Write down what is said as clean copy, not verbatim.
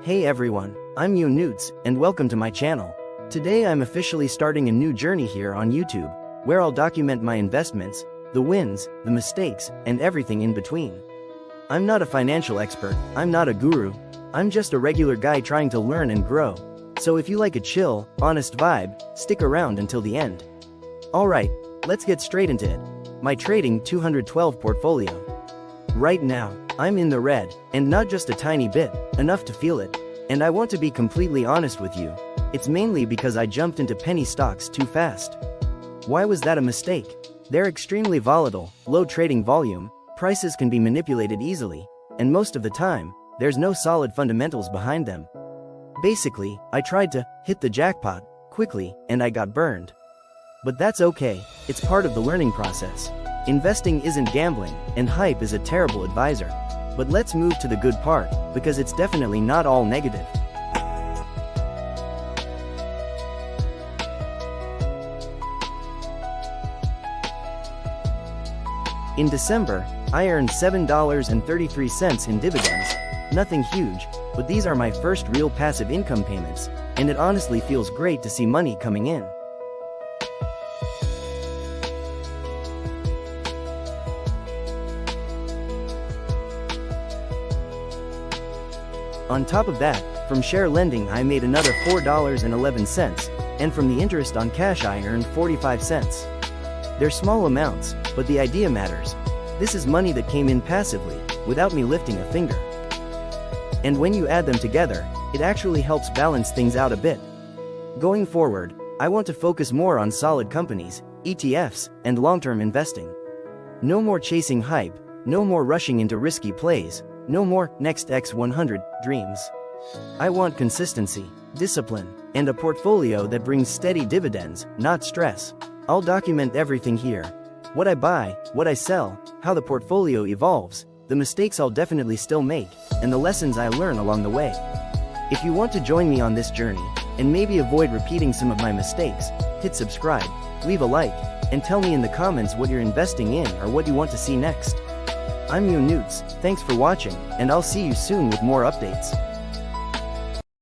Hey everyone, I'm Newts, and welcome to my channel. Today I'm officially starting a new journey here on YouTube, where I'll document my investments, the wins, the mistakes, and everything in between. I'm not a financial expert, I'm not a guru, I'm just a regular guy trying to learn and grow. So if you like a chill, honest vibe, stick around until the end. Alright, let's get straight into it. My trading 212 portfolio. Right now, I'm in the red, and not just a tiny bit, enough to feel it. And I want to be completely honest with you. It's mainly because I jumped into penny stocks too fast. Why was that a mistake? They're extremely volatile, low trading volume, prices can be manipulated easily, and most of the time, there's no solid fundamentals behind them. Basically, I tried to hit the jackpot quickly, and I got burned. But that's okay, it's part of the learning process. Investing isn't gambling, and hype is a terrible advisor. But let's move to the good part, because it's definitely not all negative. In December, I earned $7.33 in dividends. Nothing huge, but these are my first real passive income payments, and it honestly feels great to see money coming in. On top of that, from share lending I made another $4.11, and from the interest on cash I earned 45 cents. They're small amounts, but the idea matters. This is money that came in passively, without me lifting a finger. And when you add them together, it actually helps balance things out a bit. Going forward, I want to focus more on solid companies, ETFs, and long-term investing. No more chasing hype, no more rushing into risky plays, no more next X100 dreams. I want consistency, discipline, and a portfolio that brings steady dividends, not stress. I'll document everything here. What I buy, what I sell, how the portfolio evolves, the mistakes I'll definitely still make, and the lessons I learn along the way. If you want to join me on this journey, and maybe avoid repeating some of my mistakes, hit subscribe, leave a like, and tell me in the comments what you're investing in or what you want to see next. I'm Newts, thanks for watching, and I'll see you soon with more updates.